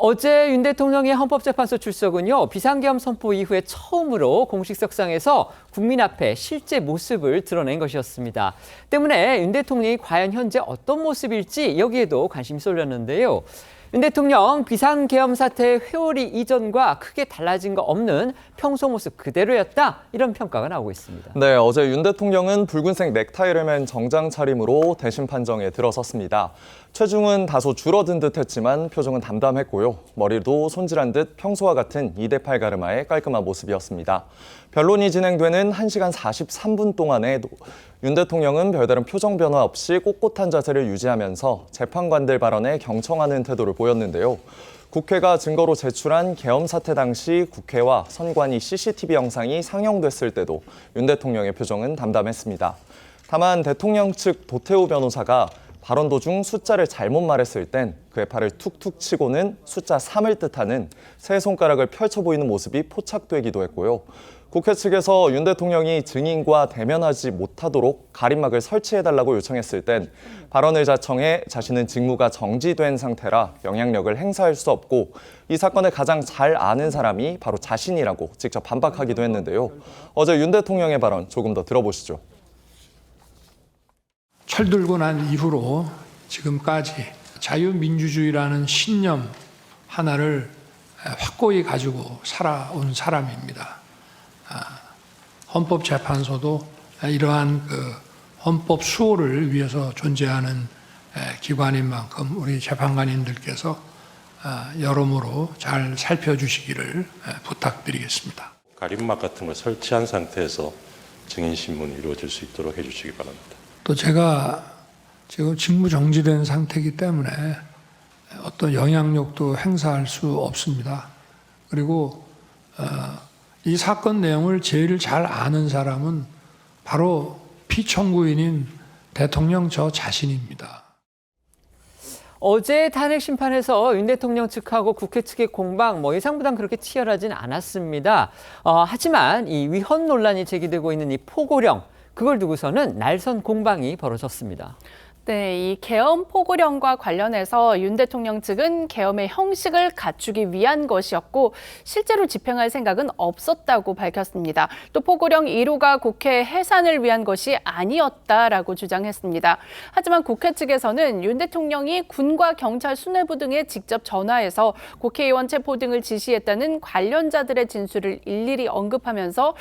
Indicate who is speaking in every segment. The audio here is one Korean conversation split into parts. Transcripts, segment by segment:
Speaker 1: 어제 윤 대통령의 헌법재판소 출석은요, 비상계엄 선포 이후에 처음으로 공식 석상에서 국민 앞에 실제 모습을 드러낸 것이었습니다. 때문에 윤 대통령이 과연 현재 어떤 모습일지 여기에도 관심이 쏠렸는데요. 윤 대통령 비상계엄 사태의 회오리 이전과 크게 달라진 거 없는 평소 모습 그대로였다, 이런 평가가 나오고 있습니다.
Speaker 2: 네, 어제 윤 대통령은 붉은색 넥타이를 맨 정장 차림으로 대신 판정에 들어섰습니다. 체중은 다소 줄어든 듯 했지만 표정은 담담했고요. 머리도 손질한 듯 평소와 같은 2대8 가르마의 깔끔한 모습이었습니다. 변론이 진행되는 1시간 43분 동안에 윤 대통령은 별다른 표정 변화 없이 꼿꼿한 자세를 유지하면서 재판관들 발언에 경청하는 태도를 보였는데요. 국회가 증거로 제출한 계엄 사태 당시 국회와 선관위 CCTV 영상이 상영됐을 때도 윤 대통령의 표정은 담담했습니다. 다만 대통령 측 도태우 변호사가 발언 도중 숫자를 잘못 말했을 땐 그의 팔을 툭툭 치고는 숫자 3을 뜻하는 세 손가락을 펼쳐 보이는 모습이 포착되기도 했고요. 국회 측에서 윤 대통령이 증인과 대면하지 못하도록 가림막을 설치해달라고 요청했을 땐 발언을 자청해 자신은 직무가 정지된 상태라 영향력을 행사할 수 없고 이 사건을 가장 잘 아는 사람이 바로 자신이라고 직접 반박하기도 했는데요. 어제 윤 대통령의 발언 조금 더 들어보시죠.
Speaker 3: 철들고 난 이후로 지금까지 자유민주주의라는 신념 하나를 확고히 가지고 살아온 사람입니다. 헌법재판소도 이러한 헌법 수호를 위해서 존재하는 기관인 만큼 우리 재판관님들께서 여러모로 잘 살펴주시기를 부탁드리겠습니다.
Speaker 4: 가림막 같은 걸 설치한 상태에서 증인 신문이 이루어질 수 있도록 해주시기 바랍니다. 또
Speaker 3: 제가 지금 직무 정지된 상태이기 때문에 어떤 영향력도 행사할 수 없습니다. 그리고 이 사건 내용을 제일 잘 아는 사람은 바로 피청구인인 대통령 저 자신입니다.
Speaker 1: 어제 탄핵 심판에서 윤 대통령 측하고 국회 측의 공방 예상보단 그렇게 치열하진 않았습니다. 하지만 이 위헌 논란이 제기되고 있는 이 포고령, 그걸 두고서는 날선 공방이 벌어졌습니다.
Speaker 5: 네, 이 계엄 포고령과 관련해서 윤 대통령 측은 계엄의 형식을 갖추기 위한 것이었고 실제로 집행할 생각은 없었다고 밝혔습니다. 또 포고령 1호가 국회 해산을 위한 것이 아니었다라고 주장했습니다. 하지만 국회 측에서는 윤 대통령이 군과 경찰 수뇌부 등에 직접 전화해서 국회의원 체포 등을 지시했다는 관련자들의 진술을 일일이 언급하면서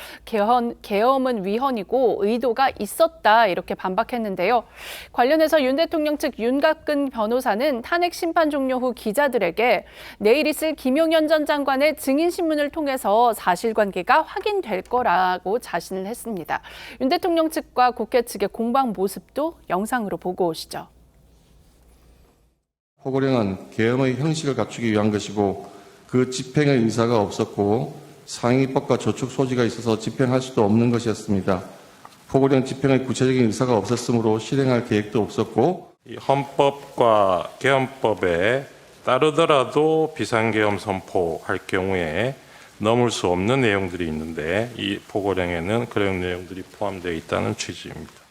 Speaker 5: 계엄은 위헌이고 의도가 있었다, 이렇게 반박했는데요. 관련해서 윤 대통령 측 윤곽근 변호사는 탄핵 심판 종료 후 기자들에게 내일 있을 김용현 전 장관의 증인 신문을 통해서 사실관계가 확인될 거라고 자신을 했습니다. 윤 대통령 측과 국회 측의 공방 모습도 영상으로 보고 오시죠.
Speaker 6: 포고령은 계엄의 형식을 갖추기 위한 것이고 그 집행의 의사가 없었고 상위법과 저축 소지가 있어서 집행할 수도 없는 것이었습니다. 포고령 집행의 구체적인 의사가 없었으므로 실행할 계획도 없었고
Speaker 4: 이 헌법과 계엄법에 따르더라도 비상계엄 선포할 경우에 넘을 수 없는 내용들이 있는데 이 포고령에는 그런 내용들이 포함되어 있다는 취지입니다.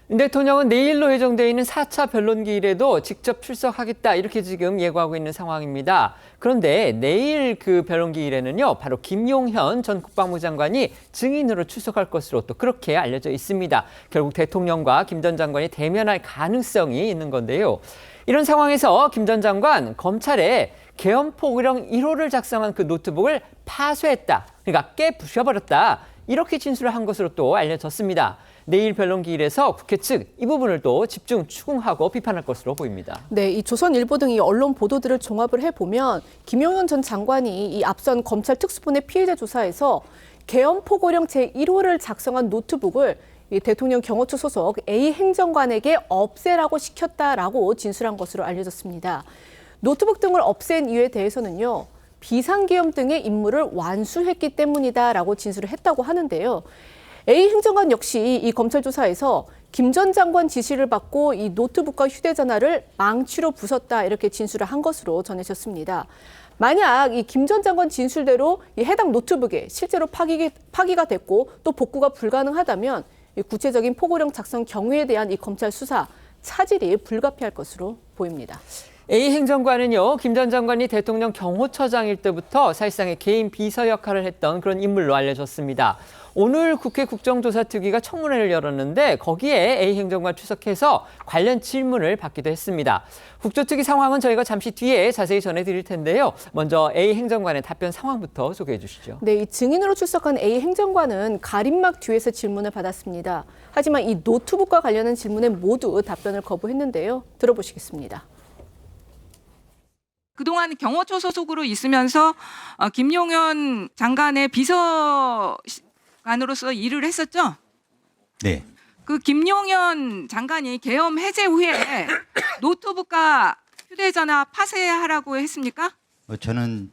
Speaker 1: 윤 대통령은 내일로 예정돼 있는 4차 변론기일에도 직접 출석하겠다, 이렇게 지금 예고하고 있는 상황입니다. 그런데 내일 그 변론기일에는요, 바로 김용현 전 국방부 장관이 증인으로 출석할 것으로 또 그렇게 알려져 있습니다. 결국 대통령과 김 전 장관이 대면할 가능성이 있는 건데요. 이런 상황에서 김 전 장관, 검찰에 계엄 포고령 1호를 작성한 그 노트북을 파쇄했다, 그러니까 깨부셔버렸다, 이렇게 진술을 한 것으로 또 알려졌습니다. 내일 변론기일에서 국회 측 이 부분을 또 집중 추궁하고 비판할 것으로 보입니다.
Speaker 7: 네, 이 조선일보 등이 언론 보도들을 종합을 해보면 김용현 전 장관이 이 앞선 검찰 특수본의 피의자 조사에서 계엄 포고령 제1호를 작성한 노트북을 이 대통령 경호처 소속 A 행정관에게 없애라고 시켰다라고 진술한 것으로 알려졌습니다. 노트북 등을 없앤 이유에 대해서는요, 비상계엄 등의 임무를 완수했기 때문이다라고 진술을 했다고 하는데요. A 행정관 역시 이 검찰 조사에서 김 전 장관 지시를 받고 이 노트북과 휴대전화를 망치로 부쉈다, 이렇게 진술을 한 것으로 전해졌습니다. 만약 이 김 전 장관 진술대로 이 해당 노트북에 실제로 파기가 됐고 또 복구가 불가능하다면 이 구체적인 포고령 작성 경위에 대한 이 검찰 수사 차질이 불가피할 것으로 보입니다.
Speaker 1: A 행정관은요, 김 전 장관이 대통령 경호처장일 때부터 사실상의 개인 비서 역할을 했던 그런 인물로 알려졌습니다. 오늘 국회 국정조사특위가 청문회를 열었는데 거기에 A 행정관出席해서 관련 질문을 받기도 했습니다. 국조특위 상황은 저희가 잠시 뒤에 자세히 전해드릴 텐데요. 먼저 A 행정관의 답변 상황부터 소개해 주시죠.
Speaker 7: 네, 이 증인으로 출석한 A 행정관은 가림막 뒤에서 질문을 받았습니다. 하지만 이 노트북과 관련한 질문에 모두 답변을 거부했는데요. 들어보시겠습니다.
Speaker 8: 그동안 경호처 소속으로 있으면서 김용현 장관의 비서관으로서 일을 했었죠?
Speaker 9: 네.
Speaker 8: 그 김용현 장관이 계엄 해제 후에 노트북과 휴대전화 파쇄하라고 했습니까?
Speaker 9: 저는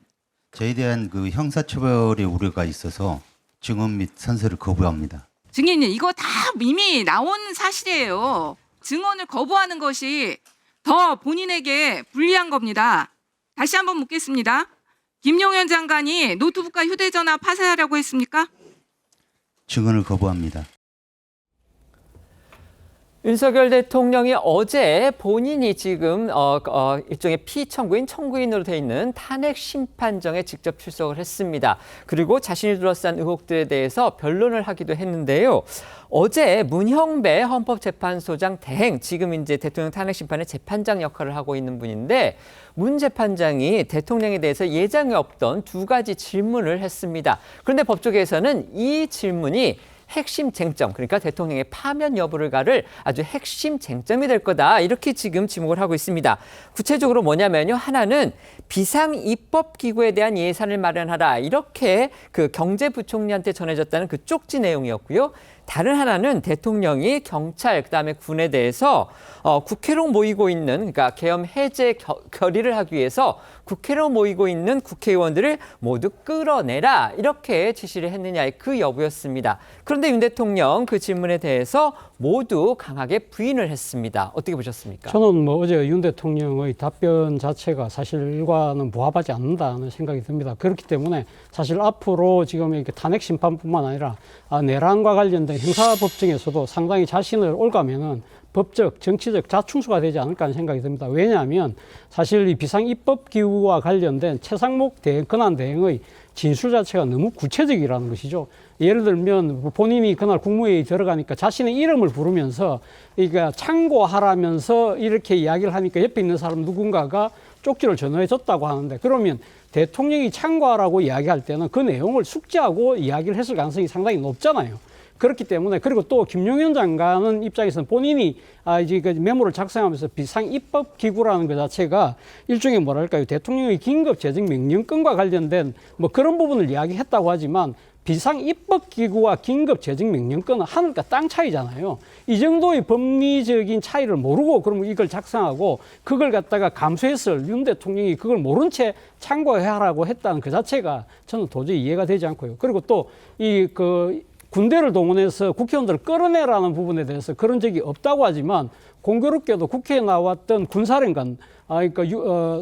Speaker 9: 저에 대한 그 형사처벌의 우려가 있어서 증언 및 선서를 거부합니다.
Speaker 8: 증인님, 이거 다 이미 나온 사실이에요. 증언을 거부하는 것이 더 본인에게 불리한 겁니다. 다시 한번 묻겠습니다. 김용현 장관이 노트북과 휴대전화 파쇄하라고 했습니까?
Speaker 9: 증언을 거부합니다.
Speaker 1: 윤석열 대통령이 어제 본인이 지금 일종의 피청구인 청구인으로 돼 있는 탄핵 심판정에 직접 출석을 했습니다. 그리고 자신을 둘러싼 의혹들에 대해서 변론을 하기도 했는데요. 어제 문형배 헌법재판소장 대행, 지금 이제 대통령 탄핵 심판의 재판장 역할을 하고 있는 분인데 문 재판장이 대통령에 대해서 예정에 없던 두 가지 질문을 했습니다. 그런데 법조계에서는 이 질문이 핵심 쟁점, 그러니까 대통령의 파면 여부를 가를 아주 핵심 쟁점이 될 거다. 이렇게 지금 지목을 하고 있습니다. 구체적으로 뭐냐면요. 하나는 비상입법기구에 대한 예산을 마련하라. 이렇게 그 경제부총리한테 전해졌다는 그 쪽지 내용이었고요. 다른 하나는 대통령이 경찰, 그다음에 군에 대해서 국회로 모이고 있는, 그러니까 계엄 해제 결의를 하기 위해서 국회로 모이고 있는 국회의원들을 모두 끌어내라. 이렇게 지시를 했느냐의 그 여부였습니다. 그런데 윤 대통령 그 질문에 대해서 모두 강하게 부인을 했습니다. 어떻게 보셨습니까?
Speaker 10: 저는 어제 윤 대통령의 답변 자체가 사실과는 부합하지 않는다는 생각이 듭니다. 그렇기 때문에 사실 앞으로 지금 이렇게 탄핵 심판뿐만 아니라 내란과 관련된 형사법정에서도 상당히 자신을 올가면은 법적, 정치적 자충수가 되지 않을까 하는 생각이 듭니다. 왜냐하면 사실 이 비상입법기구와 관련된 최상목 권한 대행의 진술 자체가 너무 구체적이라는 것이죠. 예를 들면 본인이 그날 국무회의에 들어가니까 자신의 이름을 부르면서 그러니까 참고하라면서 이렇게 이야기를 하니까 옆에 있는 사람 누군가가 쪽지를 전화해 줬다고 하는데, 그러면 대통령이 참고하라고 이야기할 때는 그 내용을 숙지하고 이야기를 했을 가능성이 상당히 높잖아요. 그렇기 때문에, 그리고 또 김용현 장관은 입장에서는 본인이 이제 그 메모를 작성하면서 비상입법기구라는 것 자체가 일종의 뭐랄까요, 대통령의 긴급재정명령권과 관련된 뭐 그런 부분을 이야기했다고 하지만 비상입법기구와 긴급재정명령권은 하늘과 땅 차이잖아요. 이 정도의 법리적인 차이를 모르고 그러면 이걸 작성하고 그걸 갖다가 감수했을 윤 대통령이 그걸 모른 채 참고하라고 했다는 그 자체가 저는 도저히 이해가 되지 않고요. 그리고 또 군대를 동원해서 국회의원들을 끌어내라는 부분에 대해서 그런 적이 없다고 하지만 공교롭게도 국회에 나왔던 군사령관, 그러니까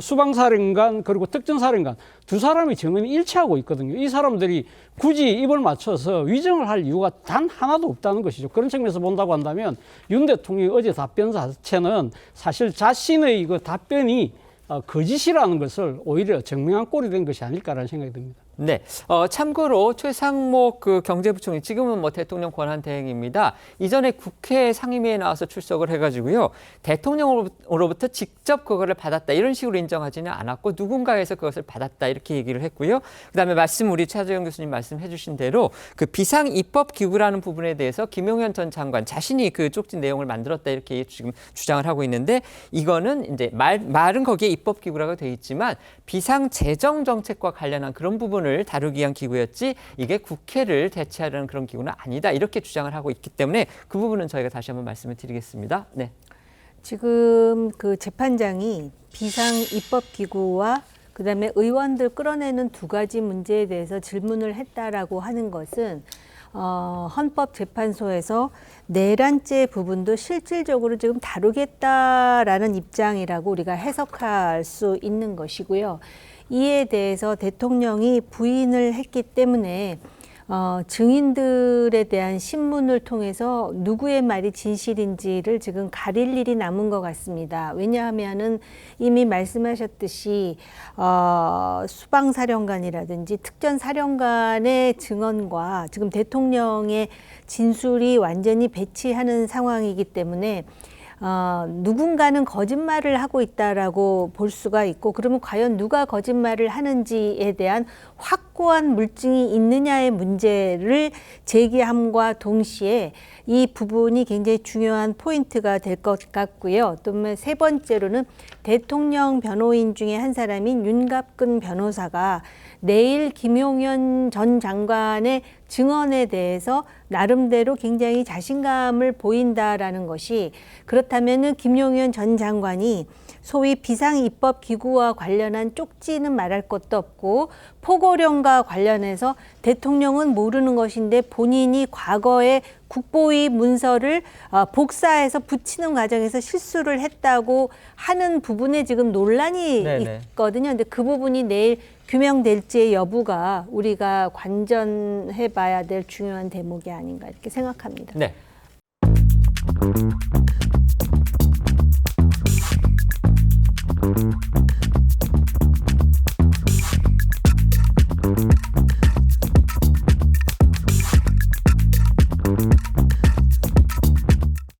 Speaker 10: 수방사령관 그리고 특전사령관 두 사람의 증언이 일치하고 있거든요. 이 사람들이 굳이 입을 맞춰서 위정을 할 이유가 단 하나도 없다는 것이죠. 그런 측면에서 본다고 한다면 윤 대통령의 어제 답변 자체는 사실 자신의 그 답변이 거짓이라는 것을 오히려 증명한 꼴이 된 것이 아닐까라는 생각이 듭니다.
Speaker 1: 네. 참고로 최상목 그 경제부총리, 지금은 뭐 대통령 권한대행입니다. 이전에 국회 상임위에 나와서 출석을 해가지고요. 대통령으로부터 직접 그거를 받았다. 이런 식으로 인정하지는 않았고 누군가에서 그것을 받았다. 이렇게 얘기를 했고요. 그다음에 우리 최하정 교수님 말씀해 주신 대로 그 비상입법기구라는 부분에 대해서 김용현 전 장관 자신이 그 쪽지 내용을 만들었다. 이렇게 지금 주장을 하고 있는데, 이거는 이제 말은 거기에 입법기구라고 돼 있지만 비상재정정책과 관련한 그런 부분을 다루기 위한 기구였지 이게 국회를 대체하려는 그런 기구는 아니다. 이렇게 주장을 하고 있기 때문에 그 부분은 저희가 다시 한번 말씀을 드리겠습니다. 네.
Speaker 11: 지금 그 재판장이 비상입법기구와 그다음에 의원들 끌어내는 두 가지 문제에 대해서 질문을 했다라고 하는 것은 헌법재판소에서 내란죄 부분도 실질적으로 지금 다루겠다라는 입장이라고 우리가 해석할 수 있는 것이고요. 이에 대해서 대통령이 부인을 했기 때문에 증인들에 대한 신문을 통해서 누구의 말이 진실인지를 지금 가릴 일이 남은 것 같습니다. 왜냐하면은 이미 말씀하셨듯이 수방사령관이라든지 특전사령관의 증언과 지금 대통령의 진술이 완전히 배치하는 상황이기 때문에 누군가는 거짓말을 하고 있다라고 볼 수가 있고, 그러면 과연 누가 거짓말을 하는지에 대한 확고한 물증이 있느냐의 문제를 제기함과 동시에 이 부분이 굉장히 중요한 포인트가 될 것 같고요. 또 세 번째로는 대통령 변호인 중에 한 사람인 윤갑근 변호사가 내일 김용현 전 장관의 증언에 대해서 나름대로 굉장히 자신감을 보인다라는 것이, 그렇다면은 김용현 전 장관이 소위 비상입법기구와 관련한 쪽지는 말할 것도 없고 포고령과 관련해서 대통령은 모르는 것인데 본인이 과거에 국보위 문서를 복사해서 붙이는 과정에서 실수를 했다고 하는 부분에 지금 논란이 있거든요. 근데 그 부분이 내일 규명될지의 여부가 우리가 관전해 봐야 될 중요한 대목이 아닌가 이렇게 생각합니다.
Speaker 1: 네.